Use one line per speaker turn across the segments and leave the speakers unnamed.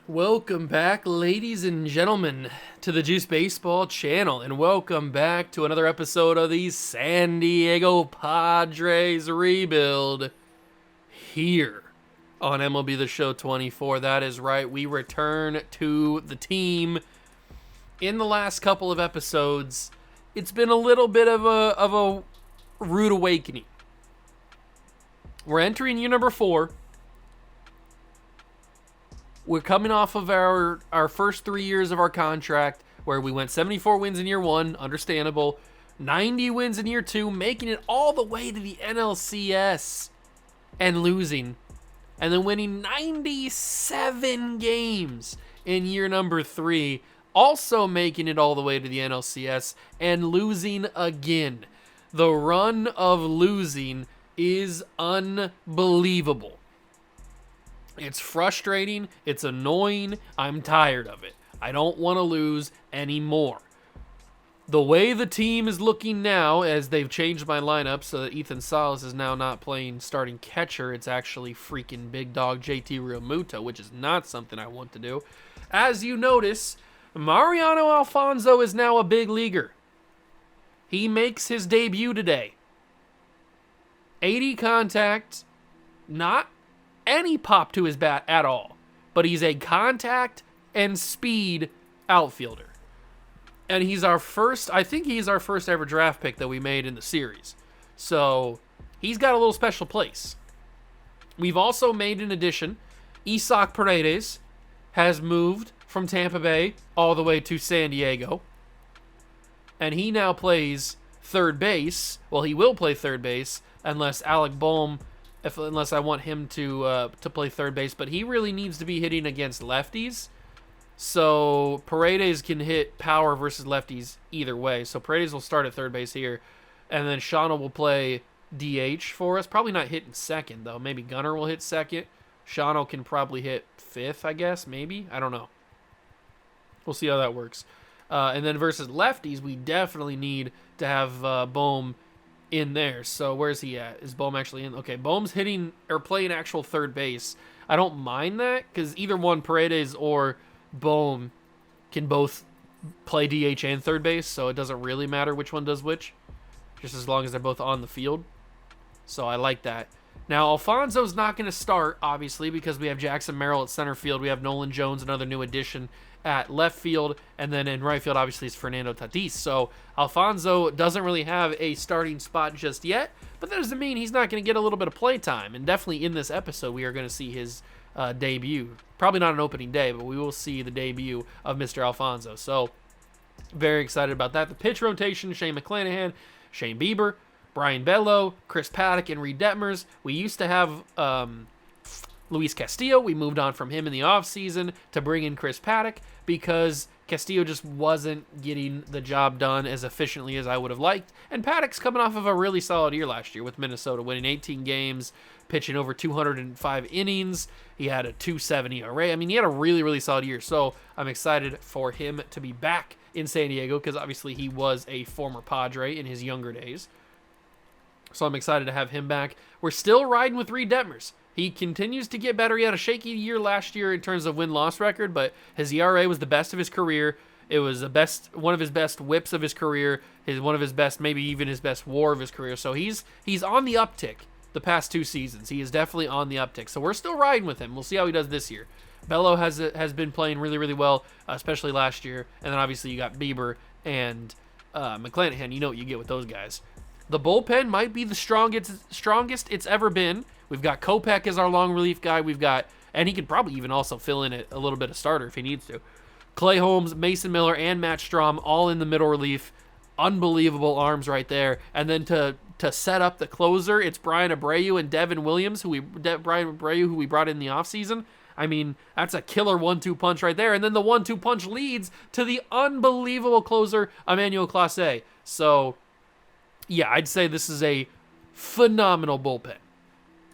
Welcome back, ladies and gentlemen, to the Juice Baseball channel, and welcome back to another episode of the San Diego Padres rebuild here on MLB The Show 24. That is right, we return to the team. In the last couple of episodes, it's been a little bit of a rude awakening. We're entering year number 4. We're coming off of our first 3 years of our contract where we went 74 wins in year 1, understandable, 90 wins in year 2, making it all the way to the NLCS and losing, and then winning 97 games in year number 3, also making it all the way to the NLCS and losing again. The run of losing is unbelievable. It's frustrating. It's annoying. I'm tired of it. I don't want to lose anymore. The way the team is looking now, as they've changed my lineup so that Ethan Salas is now not playing starting catcher, it's actually freaking big dog JT Realmuto, which is not something I want to do. As you notice, Mariano Alfonso is now a big leaguer. He makes his debut today. 80 contact, not any pop to his bat at all, but he's a contact and speed outfielder, and he's our first ever draft pick that we made in the series, so he's got a little special place. We've also made an addition. Isaac Paredes has moved from Tampa Bay all the way to San Diego, and he now plays third base. Well, he will play third base unless Alec Bohm unless I want him to play third base, but he really needs to be hitting against lefties. So Paredes can hit power versus lefties either way. So Paredes will start at third base here, and then Shawna will play DH for us. Probably not hitting second, though. Maybe Gunnar will hit second. Shawna can probably hit fifth, I guess. Maybe. I don't know. We'll see how that works. And then versus lefties, we definitely need to have Bohm in there. So where's he at? Is Bohm actually in? Okay, Bohm's hitting or playing actual third base. I don't mind that because either one, Paredes or Bohm, can both play DH and third base, so it doesn't really matter which one does which, just as long as they're both on the field. So I like that. Now, Alfonso's not going to start, obviously, because we have Jackson Merrill at center field. We have Nolan Jones, another new addition, at left field, and then in right field, obviously, is Fernando Tatis. So Alfonso doesn't really have a starting spot just yet, but that doesn't mean he's not going to get a little bit of play time. And definitely in this episode, we are going to see his debut. Probably not an opening day, but we will see the debut of Mr. Alfonso. So very excited about that. The pitch rotation: Shane McClanahan, Shane Bieber, Brian Bello, Chris Paddock, and Reed Detmers. We used to have Luis Castillo. We moved on from him in the offseason to bring in Chris Paddock because Castillo just wasn't getting the job done as efficiently as I would have liked. And Paddock's coming off of a really solid year last year with Minnesota, winning 18 games, pitching over 205 innings. He had a 2.70 ERA. I mean, he had a really, really solid year. So I'm excited for him to be back in San Diego because obviously he was a former Padre in his younger days. So I'm excited to have him back. We're still riding with Reed Detmers. He continues to get better. He had a shaky year last year in terms of win-loss record, but his ERA was the best of his career. It was one of his best whips of his career, one of his best, maybe even his best WAR of his career. So he's on the uptick the past 2 seasons. He is definitely on the uptick. So we're still riding with him. We'll see how he does this year. Bello has been playing really, really well, especially last year. And then obviously you got Bieber and McClanahan. You know what you get with those guys. The bullpen might be the strongest it's ever been. We've got Kopech as our long relief guy. And he could probably even also fill in a little bit of starter if he needs to. Clay Holmes, Mason Miller, and Matt Strahm all in the middle relief. Unbelievable arms right there. And then to set up the closer, it's Brian Abreu and Devin Williams, who we brought in the offseason. I mean, that's a killer 1-2 punch right there. And then the 1-2 punch leads to the unbelievable closer, Emmanuel Clase. So, yeah, I'd say this is a phenomenal bullpen.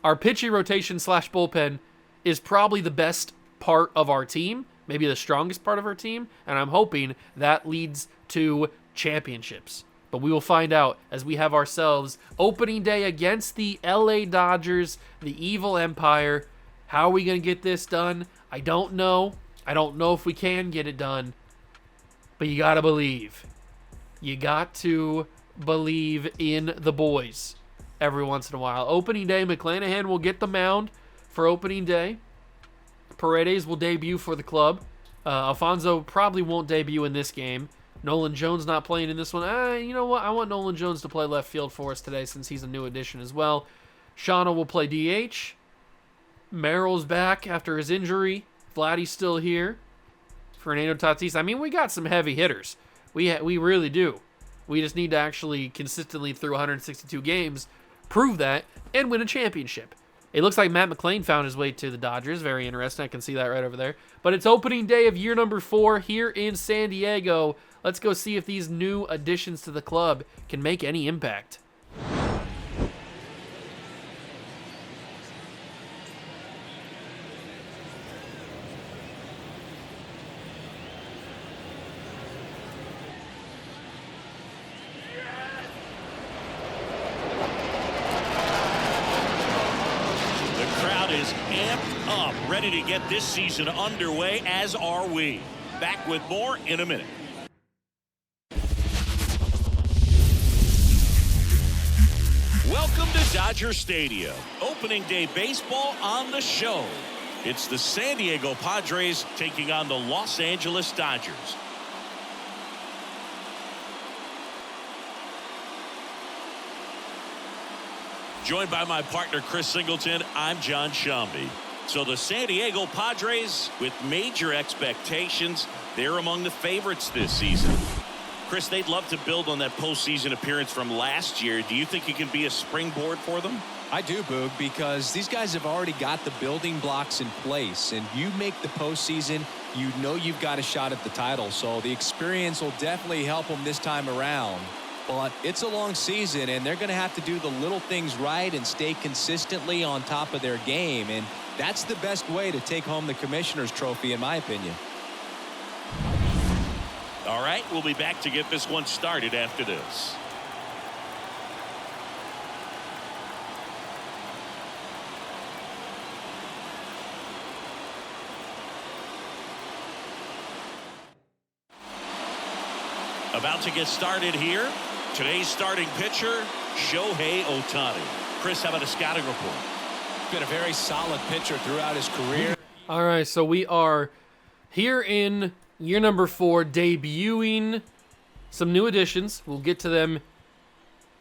Our pitching rotation / bullpen is probably the best part of our team, maybe the strongest part of our team, and I'm hoping that leads to championships. But we will find out as we have ourselves opening day against the LA Dodgers, the evil empire. How are we going to get this done? I don't know. I don't know if we can get it done, but you got to believe. You got to believe in the boys every once in a while. Opening day, McClanahan will get the mound for opening day. Paredes will debut for the club. Alfonso probably won't debut in this game. Nolan Jones not playing in this one. You know what? I want Nolan Jones to play left field for us today since he's a new addition as well. Shauna will play DH. Merrill's back after his injury. Vladdy's still here. Fernando Tatis. I mean, we got some heavy hitters. We really do. We just need to actually consistently through 162 games prove that and win a championship. It looks like Matt McLain found his way to the Dodgers. Very interesting. I can see that right over there. But it's opening day of year number 4 here in San Diego. Let's go see if these new additions to the club can make any impact.
Ready to get this season underway, as are we. Back with more in a minute. Welcome to Dodger Stadium. Opening day baseball on the show. It's the San Diego Padres taking on the Los Angeles Dodgers. Joined by my partner Chris Singleton, I'm John Shambi. So the San Diego Padres, with major expectations, they're among the favorites this season. Chris, they'd love to build on that postseason appearance from last year. Do you think it can be a springboard for them?
I do, Boog, because these guys have already got the building blocks in place, and you make the postseason, you know you've got a shot at the title. So the experience will definitely help them this time around. But it's a long season, and they're going to have to do the little things right and stay consistently on top of their game. And that's the best way to take home the Commissioner's Trophy, in my opinion.
All right, we'll be back to get this one started after this. About to get started here. Today's starting pitcher, Shohei Ohtani. Chris, how about a scouting report?
Been a very solid pitcher throughout his career.
All right, so we are here in year number 4, debuting some new additions. We'll get to them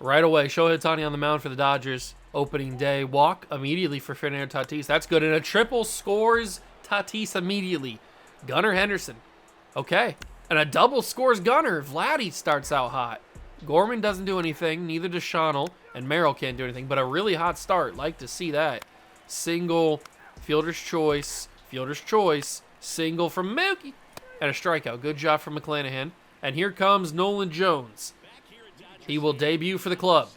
right away. Shohei Ohtani on the mound for the Dodgers. Opening day walk immediately for Fernando Tatis. That's good. And a triple scores Tatis immediately. Gunnar Henderson. Okay. And a double scores Gunnar. Vladdy starts out hot. Gorman doesn't do anything. Neither does Schonel. And Merrill can't do anything. But a really hot start. Like to see that. Single. Fielder's choice. Fielder's choice. Single from Mookie. And a strikeout. Good job from McClanahan. And here comes Nolan Jones. He will debut for the club.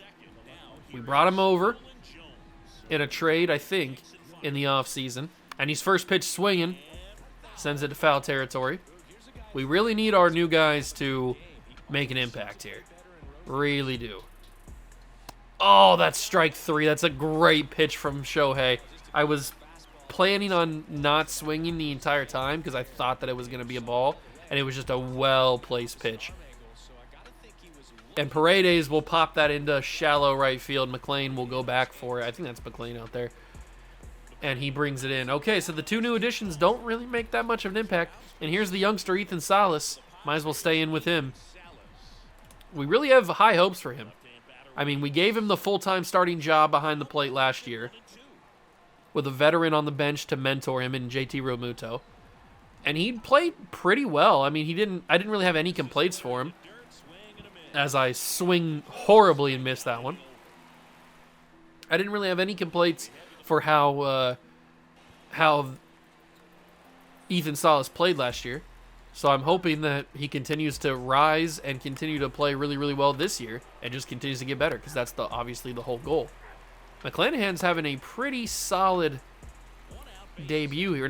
We brought him over in a trade, I think, in the offseason. And he's first pitch swinging. Sends it to foul territory. We really need our new guys to make an impact here. Really do. Oh, that's strike 3. That's a great pitch from Shohei. I was planning on not swinging the entire time because I thought that it was going to be a ball, and it was just a well-placed pitch. And Paredes will pop that into shallow right field. McLain will go back for it. I think that's McLain out there. And he brings it in. Okay, so the two new additions don't really make that much of an impact. And here's the youngster, Ethan Salas. Might as well stay in with him. We really have high hopes for him. I mean, we gave him the full-time starting job behind the plate last year with a veteran on the bench to mentor him in JT Realmuto. And he played pretty well. I mean, I didn't really have any complaints for him as I swing horribly and miss that one. I didn't really have any complaints for how Ethan Salas played last year. So I'm hoping that he continues to rise and continue to play really, really well this year and just continues to get better because that's obviously the whole goal. McClanahan's having a pretty solid debut here,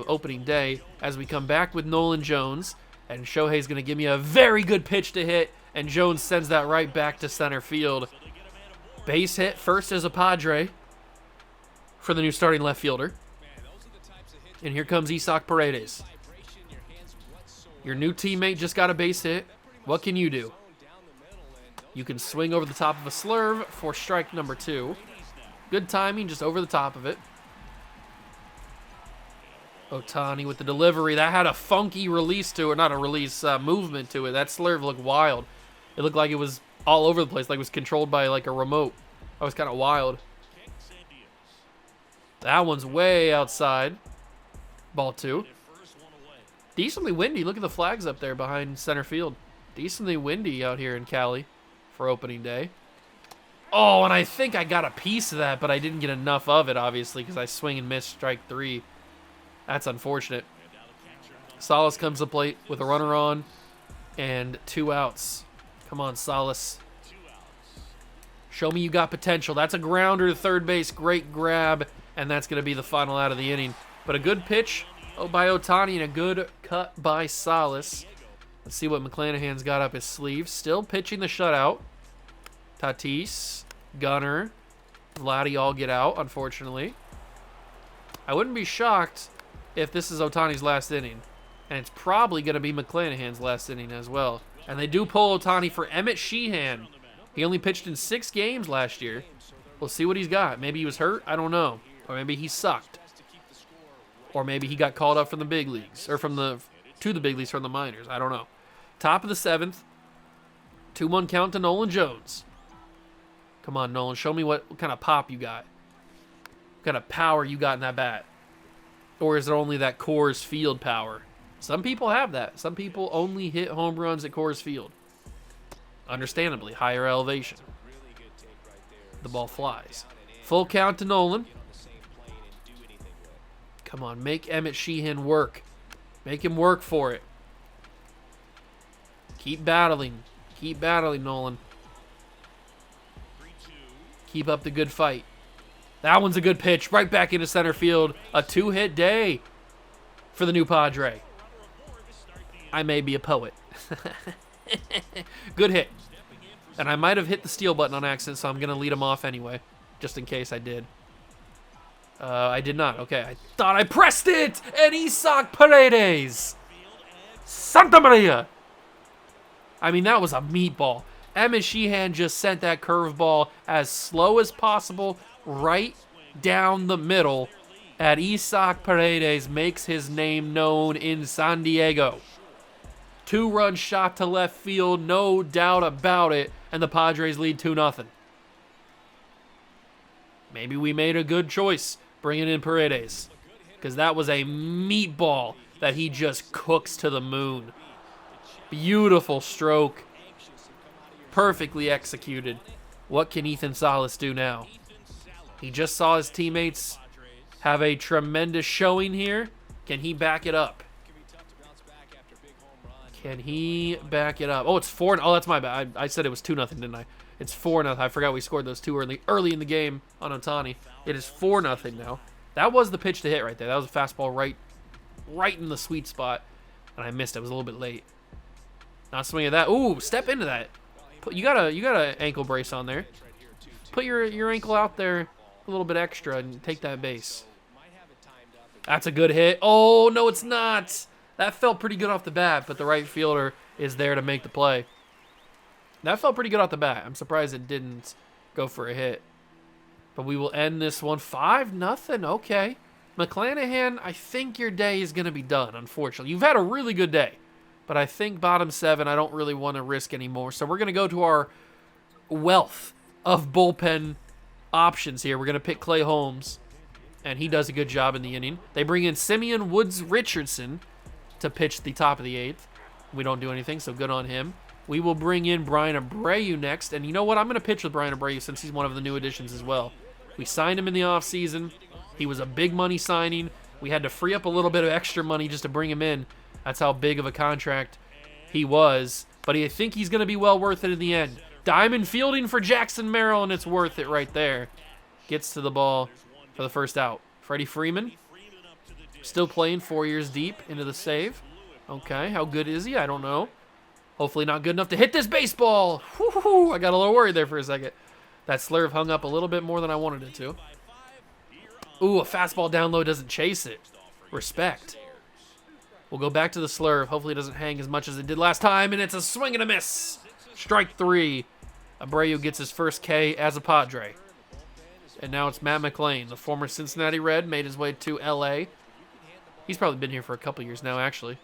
opening day as we come back with Nolan Jones. And Shohei's going to give me a very good pitch to hit, and Jones sends that right back to center field. Base hit first as a Padre for the new starting left fielder. And here comes Isaac Paredes. Your new teammate just got a base hit. What can you do? You can swing over the top of a slurve for strike number 2. Good timing, just over the top of it. Ohtani with the delivery. That had a funky release to it. Not a release, movement to it. That slurve looked wild. It looked like it was all over the place, like it was controlled by like a remote. That was kind of wild. That one's way outside. Ball 2. Decently windy. Look at the flags up there behind center field. Decently windy out here in Cali for opening day. Oh, and I think I got a piece of that, but I didn't get enough of it, obviously, because I swing and miss strike 3. That's unfortunate. Salas comes to plate with a runner on and 2 outs. Come on, Salas. Show me you got potential. That's a grounder to third base. Great grab, and that's going to be the final out of the inning. But a good pitch by Ohtani and a good cut by Salas. Let's see what McClanahan's got up his sleeve. Still pitching the shutout. Tatis, Gunnar, Vladdy all get out, unfortunately. I wouldn't be shocked if this is Ohtani's last inning. And it's probably going to be McClanahan's last inning as well. And they do pull Ohtani for Emmett Sheehan. He only pitched in 6 games last year. We'll see what he's got. Maybe he was hurt. I don't know. Or maybe he sucked. Or maybe he got called up from the big leagues. Or to the big leagues from the minors. I don't know. Top of the 7th. 2-1 count to Nolan Jones. Come on, Nolan. Show me what kind of pop you got. What kind of power you got in that bat. Or is it only that Coors Field power? Some people have that. Some people only hit home runs at Coors Field. Understandably, higher elevation. The ball flies. Full count to Nolan. Come on, make Emmett Sheehan work. Make him work for it. Keep battling. Keep battling, Nolan. Keep up the good fight. That one's a good pitch. Right back into center field. A 2-hit day for the new Padre. I may be a poet. Good hit. And I might have hit the steal button on accident, so I'm going to lead him off anyway, just in case I did. I did not. Okay, I thought I pressed it! And Isaac Paredes! Santa Maria! I mean, that was a meatball. Emmett Sheehan just sent that curveball as slow as possible right down the middle. And Isaac Paredes makes his name known in San Diego. 2-run shot to left field, no doubt about it, and the Padres lead 2-0. Maybe we made a good choice bringing in Paredes, because that was a meatball that he just cooks to the moon. Beautiful stroke. Perfectly executed. What can Ethan Salas do now? He just saw his teammates have a tremendous showing here. Can he back it up? Can he back it up? Oh, it's 4. Oh, that's my bad. I said it was 2-0, didn't I? It's 4-0. I forgot we scored those 2 early in the game on Ohtani. It is 4-0 now. That was the pitch to hit right there. That was a fastball right in the sweet spot, and I missed it. It was a little bit late. Not swinging that. Ooh, step into that. You got a ankle brace on there. Put your ankle out there a little bit extra and take that base. That's a good hit. Oh, no, it's not. That felt pretty good off the bat, but the right fielder is there to make the play. That felt pretty good off the bat. I'm surprised it didn't go for a hit. But we will end this one 5-0. Okay. McClanahan, I think your day is going to be done, unfortunately. You've had a really good day. But I think bottom 7, I don't really want to risk anymore. So we're going to go to our wealth of bullpen options here. We're going to pick Clay Holmes, and he does a good job in the inning. They bring in Simeon Woods Richardson to pitch the top of the 8th. We don't do anything, so good on him. We will bring in Brian Abreu next. And you know what? I'm going to pitch with Brian Abreu since he's one of the new additions as well. We signed him in the offseason. He was a big money signing. We had to free up a little bit of extra money just to bring him in. That's how big of a contract he was. But I think he's going to be well worth it in the end. Diamond fielding for Jackson Merrill, and it's worth it right there. Gets to the ball for the first out. Freddie Freeman still playing 4 years deep into the save. Okay, how good is he? I don't know. Hopefully not good enough to hit this baseball. Woo-hoo-hoo. I got a little worried there for a second. That slurve hung up a little bit more than I wanted it to. Ooh, a fastball down low doesn't chase it. Respect. We'll go back to the slurve. Hopefully it doesn't hang as much as it did last time, and it's a swing and a miss. Strike 3. Abreu gets his first K as a Padre. And now it's Matt McLain, the former Cincinnati Red, made his way to L.A. He's probably been here for a couple years now, actually.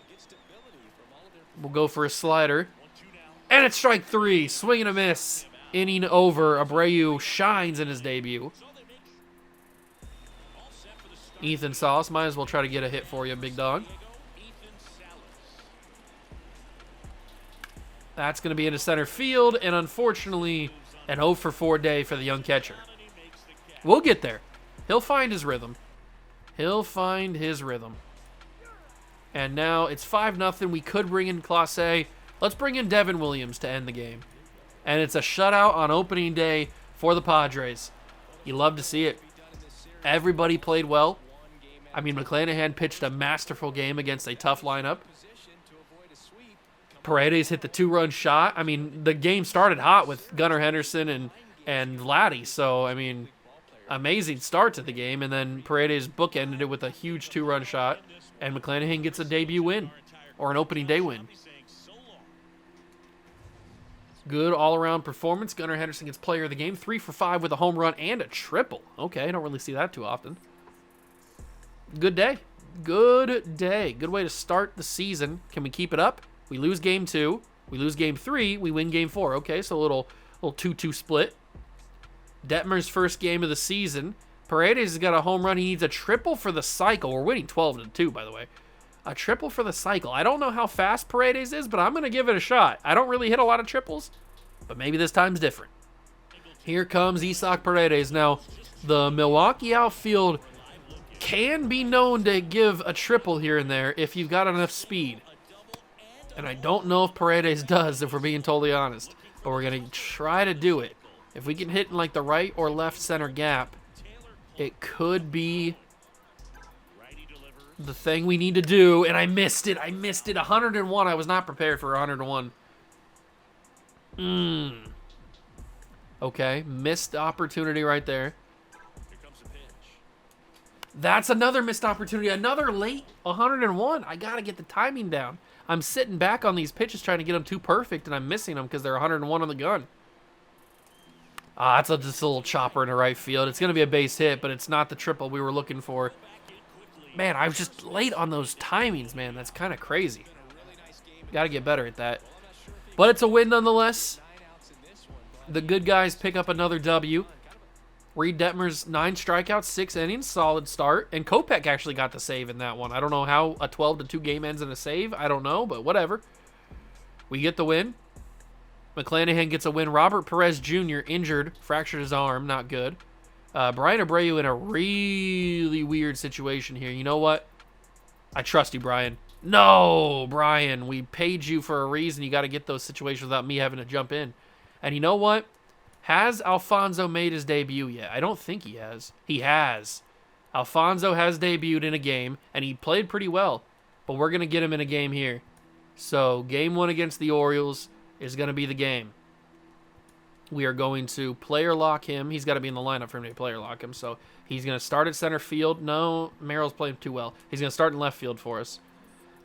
We'll go for a slider. And it's strike 3. Swing and a miss. Inning over. Abreu shines in his debut. Ethan Salas, might as well try to get a hit for you, big dog. That's going to be into center field, and unfortunately, an 0 for 4 day for the young catcher. We'll get there. He'll find his rhythm. He'll find his rhythm. And now it's 5-0. We could bring in Clase. Let's bring in Devin Williams to end the game. And it's a shutout on opening day for the Padres. You love to see it. Everybody played well. I mean, McClanahan pitched a masterful game against a tough lineup. Paredes hit the 2-run shot. I mean, the game started hot with Gunnar Henderson and Vladdy. So, I mean, amazing start to the game. And then Paredes bookended it with a huge 2-run shot. And McClanahan gets a debut win, or an opening day win. Good all-around performance. Gunnar Henderson gets player of the game. 3 for 5 with a home run and a triple. Okay, I don't really see that too often. Good day. Good day. Good way to start the season. Can we keep it up? We lose game 2. We lose game 3. We win game 4. Okay, so a little 2-2 split. Detmer's first game of the season. Paredes has got a home run. He needs a triple for the cycle. We're winning 12-2, by the way. A triple for the cycle. I don't know how fast Paredes is, but I'm going to give it a shot. I don't really hit a lot of triples, but maybe this time's different. Here comes Isaac Paredes. Now, the Milwaukee outfield can be known to give a triple here and there if you've got enough speed. And I don't know if Paredes does, if we're being totally honest. But we're going to try to do it. If we can hit in like the right or left center gap, it could be the thing we need to do. And I missed it. 101. I was not prepared for 101. Okay, missed opportunity right there. That's another missed opportunity. Another late 101. I got to get the timing down. I'm sitting back on these pitches trying to get them too perfect, and I'm missing them because they're 101 on the gun. That's just a little chopper in the right field. It's going to be a base hit, but it's not the triple we were looking for. Man, I was just late on those timings, man. That's kind of crazy. Got to get better at that. But it's a win nonetheless. The good guys pick up another W. Reed Detmer's 9 strikeouts, 6 innings, solid start. And Kopech actually got the save in that one. I don't know how a 12-2 game ends in a save. I don't know, but whatever. We get the win. McClanahan gets a win. Robert Perez Jr. injured, fractured his arm, not good. Brian Abreu in a really weird situation here. You know what? I trust you, Brian. No, Brian, we paid you for a reason. You got to get those situations without me having to jump in. And you know what? Has Alfonso made his debut yet? I don't think he has. He has. Alfonso has debuted in a game, and he played pretty well. But we're going to get him in a game here. So game 1 against the Orioles is going to be the game. We are going to player lock him. He's got to be in the lineup for him to player lock him. So he's going to start at center field. No, Merrill's playing too well. He's going to start in left field for us.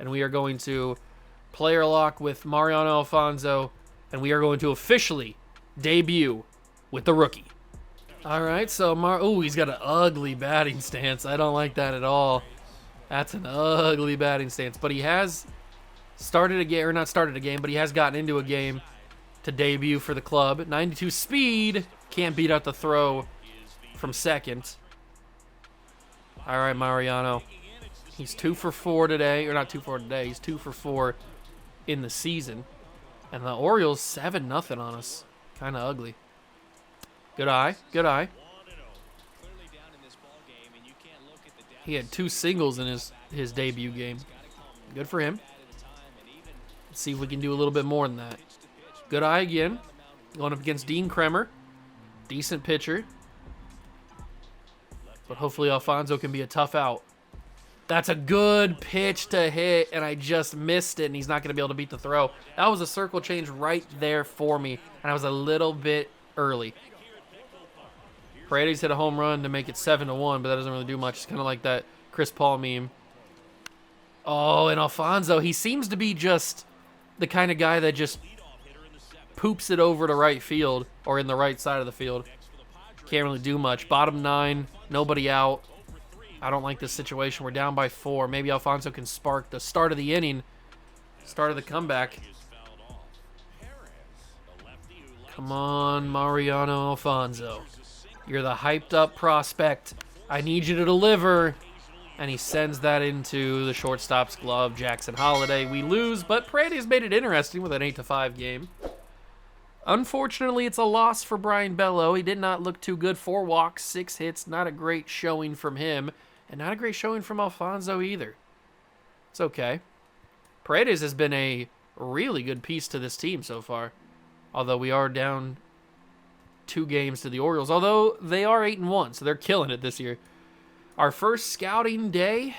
And we are going to player lock with Mariano Alfonso. And we are going to officially debut with the rookie. All right, so he's got an ugly batting stance. I don't like that at all. That's an ugly batting stance. But he has started a game, or not started a game, but he has gotten into a game to debut for the club. 92 speed. Can't beat out the throw from second. All right, Mariano. He's 2 for 4 today, or not 2 for 4 today. He's 2 for 4 in the season. And the Orioles 7-0 on us. Kind of ugly. Good eye. Good eye. He had 2 singles in his debut game. Good for him. Let's see if we can do a little bit more than that. Good eye again. Going up against Dean Kremer. Decent pitcher. But hopefully Alfonso can be a tough out. That's a good pitch to hit, and I just missed it, and he's not going to be able to beat the throw. That was a circle change right there for me, and I was a little bit early. Paredes hit a home run to make it 7-1, but that doesn't really do much. It's kind of like that Chris Paul meme. Oh, and Alfonso, he seems to be just the kind of guy that just poops it over to right field or in the right side of the field. Can't really do much. Bottom 9, nobody out. I don't like this situation. We're down by 4. Maybe Alfonso can spark the start of the inning, start of the comeback. Come on, Mariano Alfonso. You're the hyped up prospect. I need you to deliver. And he sends that into the shortstop's glove. Jackson Holiday. We lose, but Paredes made it interesting with an 8-5 game. Unfortunately, it's a loss for Brian Bello. He did not look too good. 4 walks, 6 hits. Not a great showing from him. And not a great showing from Alfonso either. It's okay. Paredes has been a really good piece to this team so far. Although we are down 2 games to the Orioles. Although they are 8-1, so they're killing it this year. Our first scouting day.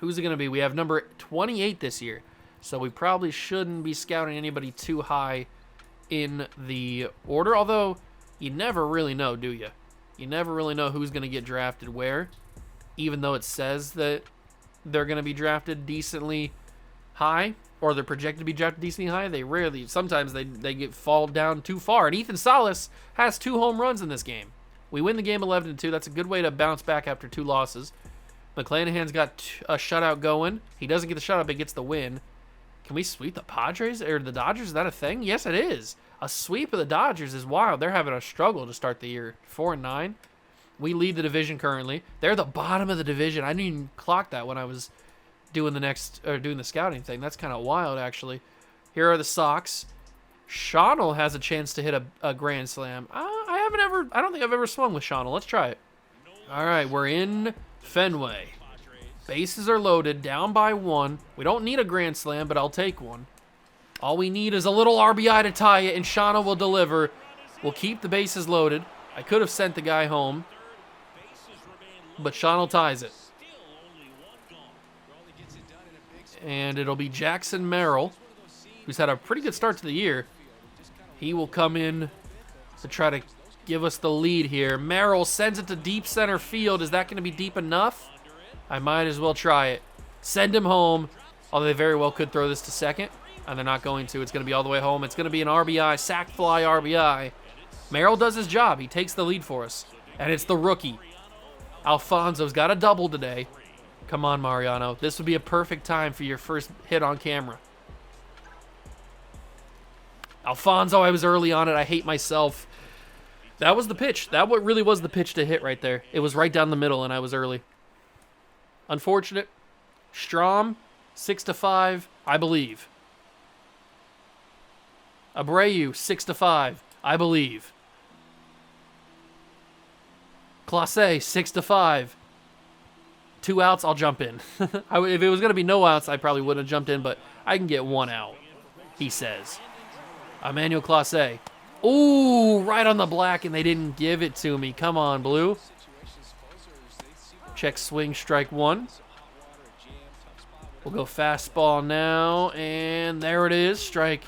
Who's it going to be? We have number 28 this year. So we probably shouldn't be scouting anybody too high in the order. Although, you never really know, do you? You never really know who's going to get drafted where. Even though it says that they're going to be drafted decently high. Or they're projected to be drafted decently high. They rarely, sometimes they fall down too far. And Ethan Salas has 2 home runs in this game. We win the game 11-2. That's a good way to bounce back after 2 losses. McClanahan's got a shutout going. He doesn't get the shutout, but gets the win. Can we sweep the Padres or the Dodgers? Is that a thing? Yes, it is. A sweep of the Dodgers is wild. They're having a struggle to start the year. 4-9. We lead the division currently. They're the bottom of the division. I didn't even clock that when I was doing the scouting thing. That's kind of wild, actually. Here are the Sox. Schonnel has a chance to hit a grand slam. I don't think I've ever swung with Schonnel. Let's try it. All right, we're in Fenway. Bases are loaded, down by 1. We don't need a grand slam, but I'll take one. All we need is a little RBI to tie it, and Schonnel will deliver. We'll keep the bases loaded. I could have sent the guy home, but Schonnel ties it. And it'll be Jackson Merrill, who's had a pretty good start to the year. He will come in to try to give us the lead here. Merrill sends it to deep center field. Is that going to be deep enough? I might as well try it. Send him home. Although they very well could throw this to second. And they're not going to. It's going to be all the way home. It's going to be an RBI, sac fly RBI. Merrill does his job. He takes the lead for us. And it's the rookie. Alfonso's got a double today. Come on, Mariano. This would be a perfect time for your first hit on camera. Alfonso, I was early on it. I hate myself. That was the pitch. That what really was the pitch to hit right there. It was right down the middle, and I was early. Unfortunate. Strom, 6-5, I believe. Abreu, 6-5, I believe. Clase, 6-5. 2 outs, I'll jump in. If it was going to be no outs, I probably wouldn't have jumped in, but I can get 1 out, he says. Emmanuel Clase. Ooh, right on the black, and they didn't give it to me. Come on, Blue. Check swing, strike 1. We'll go fastball now, and there it is, strike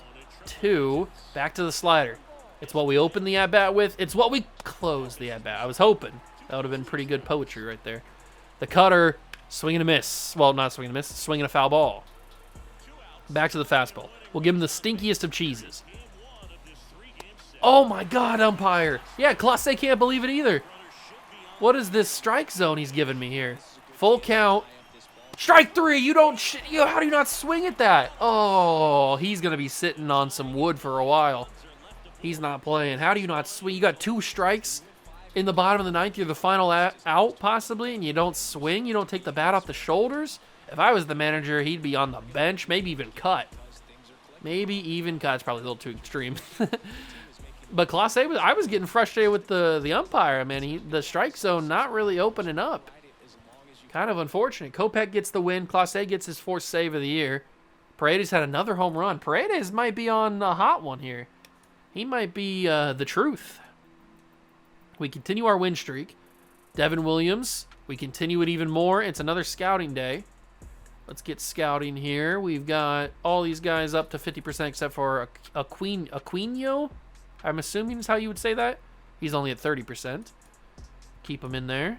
2. Back to the slider. It's what we opened the at-bat with. It's what we closed the at-bat. I was hoping. That would have been pretty good poetry right there. The cutter, swing and a miss. Well, not swing and a miss, swing and a foul ball. Back to the fastball. We'll give him the stinkiest of cheeses. Oh my God, umpire. Yeah, Clase can't believe it either. What is this strike zone he's giving me here? Full count. Strike 3. How do you not swing at that? Oh, he's going to be sitting on some wood for a while. He's not playing. How do you not swing? You got 2 strikes in the bottom of the 9th. You're the final out, possibly, and you don't swing? You don't take the bat off the shoulders? If I was the manager, he'd be on the bench, maybe even cut. Maybe even cut. It's probably a little too extreme. But Clase, I was getting frustrated with the umpire. Man, the strike zone not really opening up. Kind of unfortunate. Kopech gets the win. Clase gets his 4th save of the year. Paredes had another home run. Paredes might be on a hot one here. He might be the truth. We continue our win streak. Devin Williams, we continue it even more. It's another scouting day. Let's get scouting here. We've got all these guys up to 50% except for Aquino. I'm assuming is how you would say that. He's only at 30%. Keep him in there.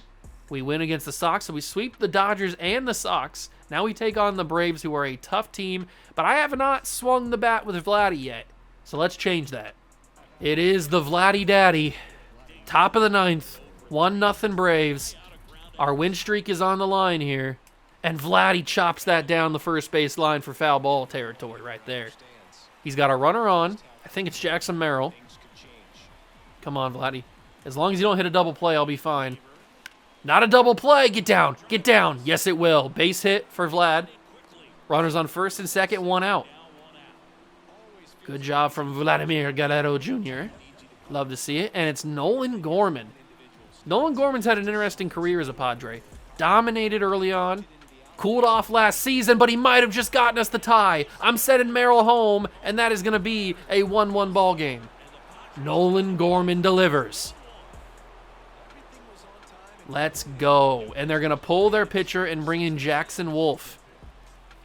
We win against the Sox, so we sweep the Dodgers and the Sox. Now we take on the Braves, who are a tough team, but I have not swung the bat with Vladdy yet, so let's change that. It is the Vladdy Daddy. Top of the 9th, 1-0 Braves. Our win streak is on the line here, and Vladdy chops that down the first base line for foul ball territory right there. He's got a runner on. I think it's Jackson Merrill. Come on, Vladdy. As long as you don't hit a double play, I'll be fine. Not a double play. Get down. Get down. Yes, it will. Base hit for Vlad. Runners on first and second, 1 out. Good job from Vladimir Guerrero Jr. Love to see it. And it's Nolan Gorman. Nolan Gorman's had an interesting career as a Padre. Dominated early on. Cooled off last season, but he might have just gotten us the tie. I'm sending Merrill home, and that is going to be a 1-1 ball game. Nolan Gorman delivers. Let's go. And they're going to pull their pitcher and bring in Jackson Wolf.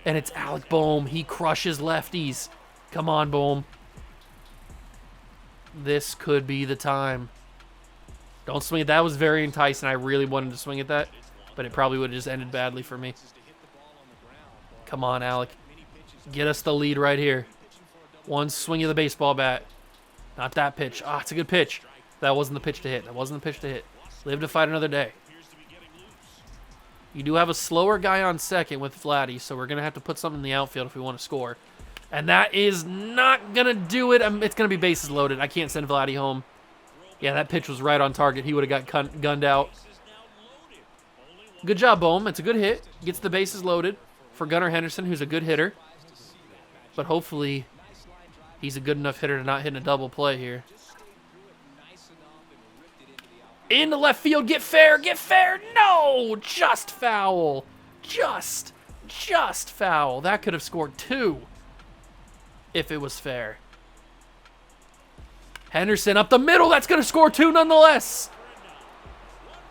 And it's Alec Boehm. He crushes lefties. Come on, Boehm. This could be the time. Don't swing it. That was very enticing. I really wanted to swing at that, but it probably would have just ended badly for me. Come on, Alec. Get us the lead right here. One swing of the baseball bat. Not that pitch. Ah, it's a good pitch. That wasn't the pitch to hit. That wasn't the pitch to hit. Live to fight another day. You do have a slower guy on second with Vladdy, so we're going to have to put something in the outfield if we want to score. And that is not going to do it. It's going to be bases loaded. I can't send Vladdy home. Yeah, that pitch was right on target. He would have got gunned out. Good job, Boehm. It's a good hit. Gets the bases loaded for Gunnar Henderson, who's a good hitter. But hopefully he's a good enough hitter to not hit a double play here. Into left field. Get fair. Get fair. No! Just foul. Just foul. That could have scored 2 if it was fair. Henderson up the middle. That's going to score 2 nonetheless.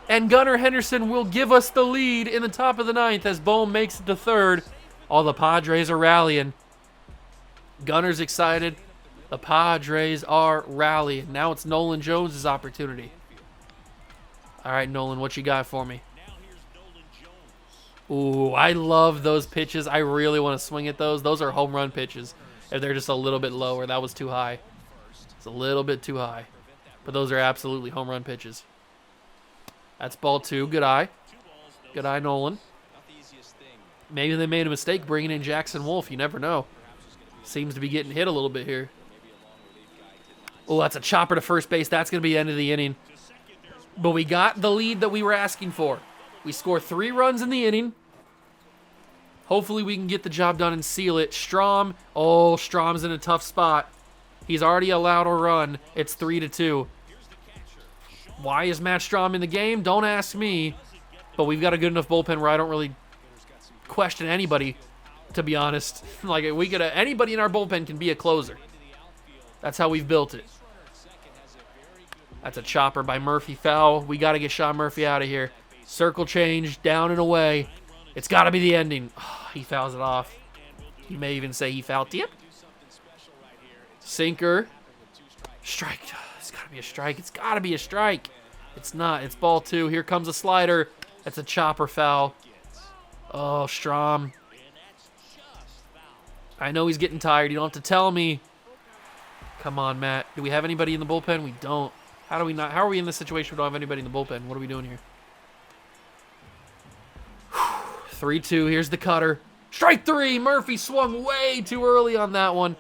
And Gunnar Henderson will give us the lead in the top of the 9th as Boehm makes it to third. All the Padres are rallying. Gunner's excited. The Padres are rallying. Now it's Nolan Jones' opportunity. All right, Nolan, what you got for me? Ooh, I love those pitches. I really want to swing at those. Those are home run pitches. If they're just a little bit lower, that was too high. It's a little bit too high. But those are absolutely home run pitches. That's ball 2. Good eye. Good eye, Nolan. Maybe they made a mistake bringing in Jackson Wolf. You never know. Seems to be getting hit a little bit here. Oh, that's a chopper to first base. That's going to be the end of the inning. But we got the lead that we were asking for. We score 3 runs in the inning. Hopefully we can get the job done and seal it. Strom. Oh, Strom's in a tough spot. He's already allowed a run. It's 3-2. Why is Matt Strom in the game? Don't ask me. But we've got a good enough bullpen where I don't really question anybody, to be honest. Like, anybody in our bullpen can be a closer. That's how we've built it. That's a chopper by Murphy, foul. We got to get Sean Murphy out of here. Circle change, down and away. It's got to be the ending. Oh, he fouls it off. You may even say he fouled it. Sinker. Strike. It's got to be a strike. It's got to be a strike. It's not. It's ball 2. Here comes a slider. That's a chopper foul. Oh, Strom. I know he's getting tired. You don't have to tell me. Come on, Matt. Do we have anybody in the bullpen? We don't. How do we not? How are we in this situation? We don't have anybody in the bullpen. What are we doing here? 3-2. Here's the cutter. Strike 3. Murphy swung way too early on that one.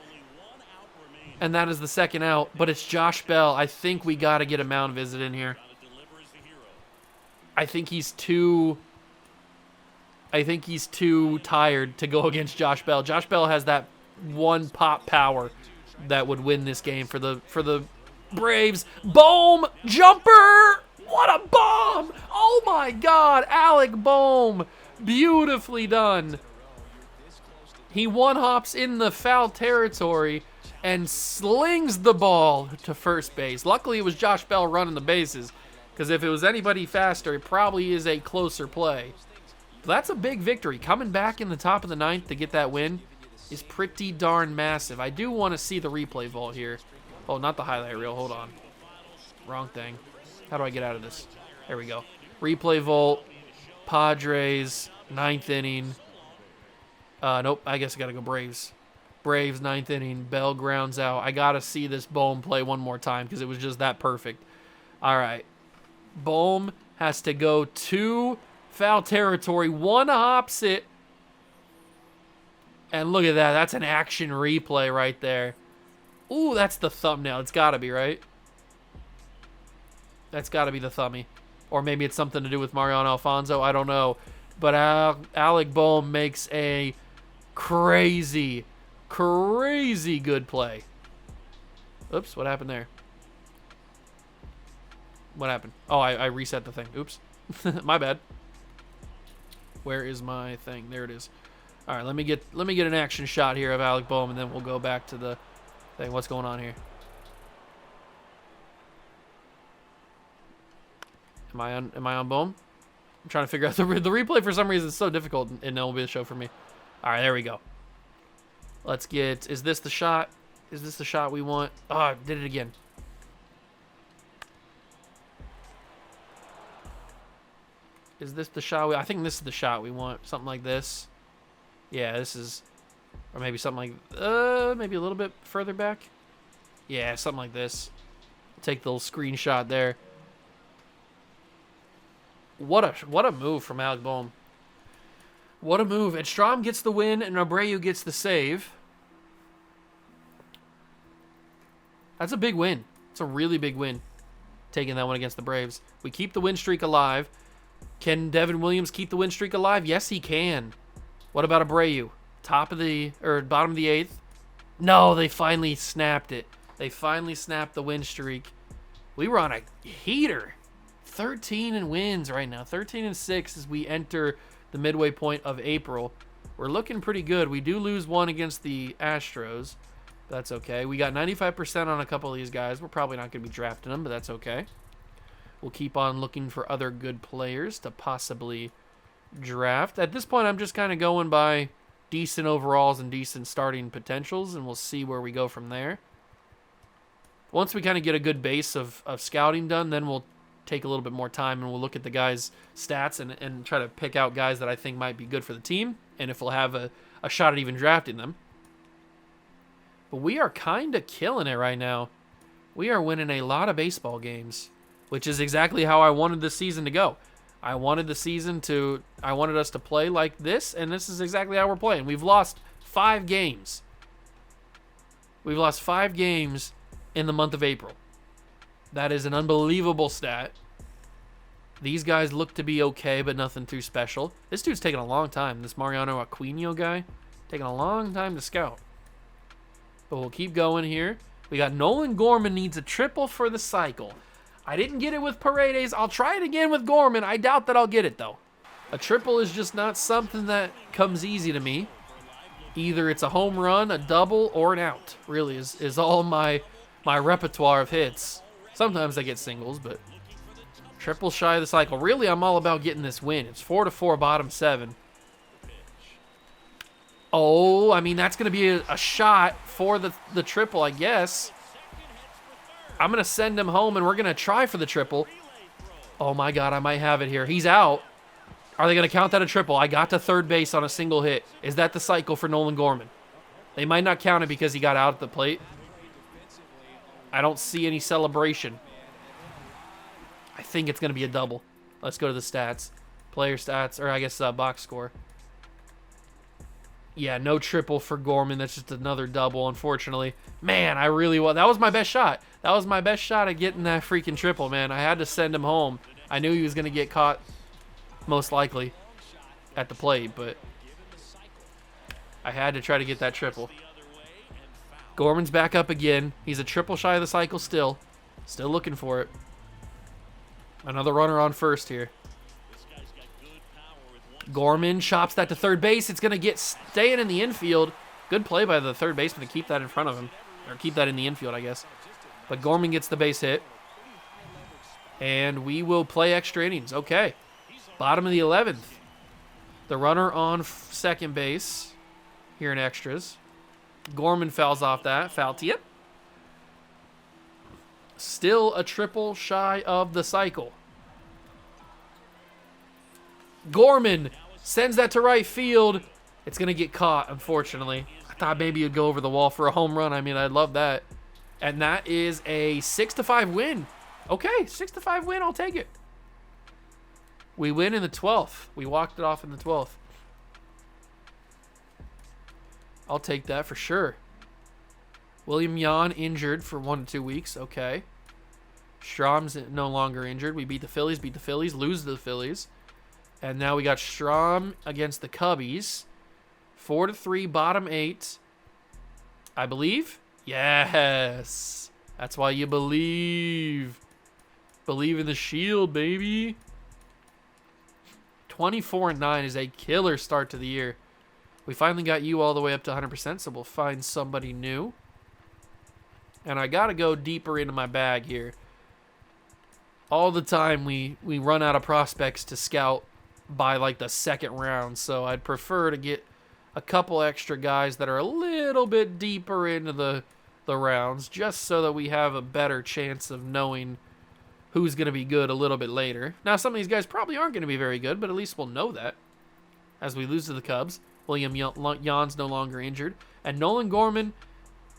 And that is the second out. But it's Josh Bell. I think we got to get a mound visit in here. I think he's too tired to go against Josh Bell. Josh Bell has that one pop power that would win this game for the Braves. Boom! Jumper! What a bomb! Oh my God, Alec Boehm. Beautifully done. He one-hops in the foul territory and slings the ball to first base. Luckily, it was Josh Bell running the bases, because if it was anybody faster, it probably is a closer play. But that's a big victory. Coming back in the top of the 9th to get that win is pretty darn massive. I do want to see the replay vault here. Oh, not the highlight reel. Hold on. Wrong thing. How do I get out of this? There we go. Replay Volt. Padres. 9th inning. Nope. I guess I got to go Braves. Braves, 9th inning. Bell grounds out. I got to see this Bohm play one more time because it was just that perfect. All right. Bohm has to go to foul territory. One hops it. And look at that. That's an action replay right there. Ooh, that's the thumbnail. It's got to be, right? That's got to be the thumbie. Or maybe it's something to do with Mariano Alfonso. I don't know. But Alec Bohm makes a crazy good play. Oops, what happened there? What happened? Oh, I reset the thing. Oops. My bad. Where is my thing? There it is. All right, let me get an action shot here of Alec Bohm, and then we'll go back to the thing. What's going on here? Am I on Bohm? I'm trying to figure out the replay for some reason is so difficult in MLB The Show for me. All right, there we go. Let's get. Is this the shot? Is this the shot we want? Oh, I did it again. Is this the shot? I think this is the shot we want. Something like this. Yeah, this is, or maybe something like, maybe a little bit further back. Yeah, something like this. Take the little screenshot there. What a move from Alec Bohm. What a move. And Strom gets the win, and Abreu gets the save. That's a big win. It's a really big win, taking that one against the Braves. We keep the win streak alive. Can Devin Williams keep the win streak alive? Yes, he can. What about Abreu? Bottom of the 8th? No, they finally snapped it. They finally snapped the win streak. We were on a heater. 13 wins right now. 13-6 as we enter the midway point of April. We're looking pretty good. We do lose one against the Astros. That's okay. We got 95% on a couple of these guys. We're probably not going to be drafting them, but that's okay. We'll keep on looking for other good players to possibly draft. At this point, I'm just kind of going by decent overalls and decent starting potentials, and we'll see where we go from there. Once we kind of get a good base of scouting done, then we'll take a little bit more time and we'll look at the guys' stats and try to pick out guys that I think might be good for the team and if we'll have a shot at even drafting them. But we are kind of killing it right now. We are winning a lot of baseball games, which is exactly how I wanted this season to go. I wanted us to play like this, and this is exactly how we're playing. We've lost 5 games. We've lost 5 games in the month of April. That is an unbelievable stat. These guys look to be okay, but nothing too special. This dude's taking a long time. This Mariano Aquino guy, taking a long time to scout. But we'll keep going here. We got Nolan Gorman needs a triple for the cycle. I didn't get it with Paredes. I'll try it again with Gorman. I doubt that I'll get it, though. A triple is just not something that comes easy to me. Either it's a home run, a double, or an out, really, is all my repertoire of hits. Sometimes I get singles, but triple shy of the cycle. Really, I'm all about getting this win. It's 4-4, bottom 7. Oh, I mean, that's going to be a shot for the triple, I guess. I'm going to send him home, and we're going to try for the triple. Oh, my God, I might have it here. He's out. Are they going to count that a triple? I got to third base on a single hit. Is that the cycle for Nolan Gorman? They might not count it because he got out at the plate. I don't see any celebration. I think it's going to be a double. Let's go to the stats. Player stats, or I guess box score. Yeah, no triple for Gorman. That's just another double, unfortunately. Man, that was my best shot. That was my best shot at getting that freaking triple, man. I had to send him home. I knew he was going to get caught, most likely, at the plate, but I had to try to get that triple. Gorman's back up again. He's a triple shy of the cycle still. Still looking for it. Another runner on first here. Gorman chops that to third base. It's going to staying in the infield. Good play by the third baseman to keep that in front of him. Or keep that in the infield, I guess. But Gorman gets the base hit. And we will play extra innings. Okay. Bottom of the 11th. The runner on second base here in extras. Gorman fouls off that. Foul tip. Still a triple shy of the cycle. Gorman sends that to right field. It's going to get caught, unfortunately. I thought maybe it'd go over the wall for a home run. I mean, I'd love that. And that is a 6-5 win. Okay, 6-5 win. I'll take it. We win in the 12th. We walked it off in the 12th. I'll take that for sure. William Yan injured for 1 to 2 weeks. Okay. Strom's no longer injured. We beat the Phillies, lose to the Phillies. And now we got Strom against the Cubbies. 4-3, bottom 8. I believe? Yes. That's why you believe. Believe in the Shield, baby. 24-9 is a killer start to the year. We finally got you all the way up to 100%, so we'll find somebody new. And I got to go deeper into my bag here. All the time we run out of prospects to scout by like the second round, so I'd prefer to get a couple extra guys that are a little bit deeper into the rounds, just so that we have a better chance of knowing who's going to be good a little bit later. Now, some of these guys probably aren't going to be very good, but at least we'll know that as we lose to the Cubs. William Yan's no longer injured. And Nolan Gorman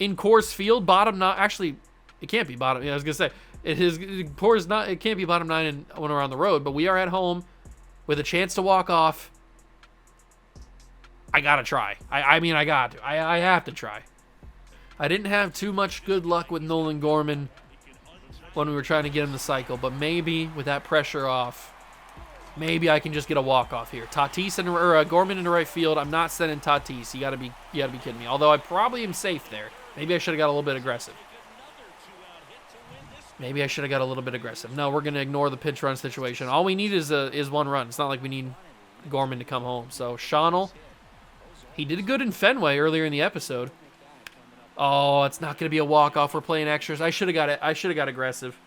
in Coors Field, bottom 9. Actually, it can't be bottom. Yeah, I was going to say, it can't be bottom 9 when we're on the road, but we are at home with a chance to walk off. I got to try. I mean, I got to. I have to try. I didn't have too much good luck with Nolan Gorman when we were trying to get him to cycle, but maybe with that pressure off, maybe I can just get a walk-off here. Tatis and Gorman into right field. I'm not sending Tatis. You gotta be kidding me. Although I probably am safe there. Maybe I should have got a little bit aggressive. No, we're gonna ignore the pinch run situation. All we need is one run. It's not like we need Gorman to come home. So Schonel, he did good in Fenway earlier in the episode. Oh, it's not gonna be a walk-off. We're playing extras. I should have got it. I should have got aggressive.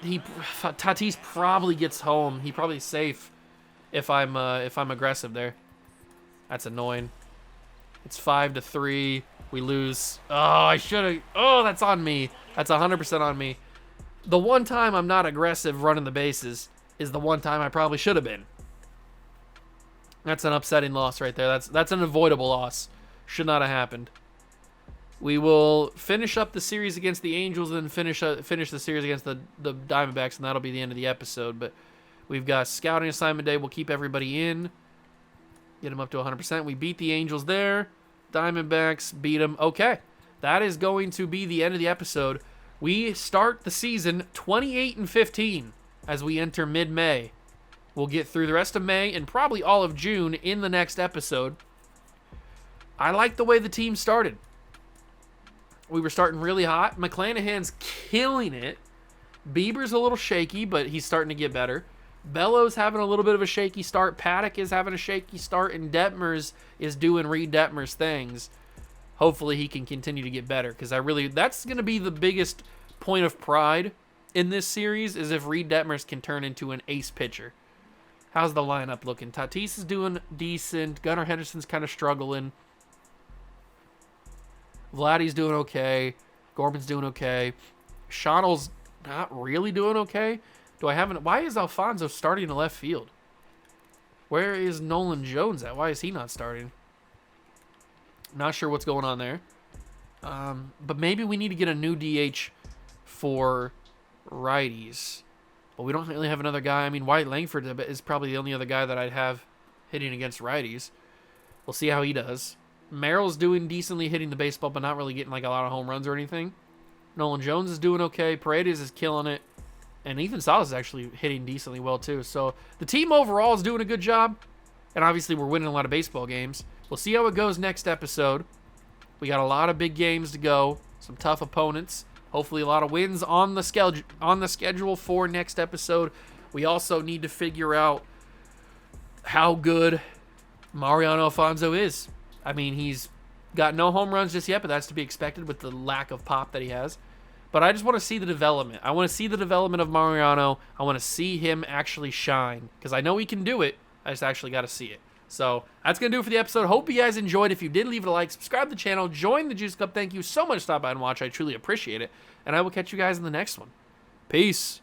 Tatis probably gets home. He probably safe if I'm aggressive there. That's annoying. It's 5-3. We lose. Oh, I should have. Oh, that's on me. That's 100% on me. The one time I'm not aggressive running the bases is the one time I probably should have been. That's an upsetting loss right there. That's an avoidable loss. Should not have happened. We will finish up the series against the Angels and finish the series against the Diamondbacks, and that'll be the end of the episode. But we've got scouting assignment day. We'll keep everybody in. Get them up to 100%. We beat the Angels there. Diamondbacks beat them. Okay. That is going to be the end of the episode. We start the season 28-15 as we enter mid-May. We'll get through the rest of May and probably all of June in the next episode. I like the way the team started. We were starting really hot. McClanahan's killing it. Bieber's a little shaky, but he's starting to get better. Bellows having a little bit of a shaky start. Paddock is having a shaky start, and Detmers is doing Reed Detmers things. Hopefully he can continue to get better, because that's going to be the biggest point of pride in this series, is if Reed Detmers can turn into an ace pitcher. How's the lineup looking? Tatis is doing decent. Gunnar Henderson's kind of struggling. Vladdy's doing okay. Gorman's doing okay. Schonel's not really doing okay. Why is Alfonso starting in left field? Where is Nolan Jones at? Why is he not starting? Not sure what's going on there. But maybe we need to get a new DH for righties. But we don't really have another guy. I mean, White Langford is probably the only other guy that I'd have hitting against righties. We'll see how he does. Merrill's doing decently hitting the baseball, but not really getting like a lot of home runs or anything. Nolan Jones is doing okay. Paredes is killing it. And Ethan Salas is actually hitting decently well, too. So the team overall is doing a good job. And obviously we're winning a lot of baseball games. We'll see how it goes next episode. We got a lot of big games to go. Some tough opponents. Hopefully a lot of wins on the schedule for next episode. We also need to figure out how good Mariano Alfonso is. I mean, he's got no home runs just yet, but that's to be expected with the lack of pop that he has. But I just want to see the development. I want to see the development of Mariano. I want to see him actually shine, because I know he can do it. I just actually got to see it. So that's going to do it for the episode. Hope you guys enjoyed. If you did, leave it a like, subscribe to the channel, join the Juice Club. Thank you so much for stopping by and watch. I truly appreciate it. And I will catch you guys in the next one. Peace.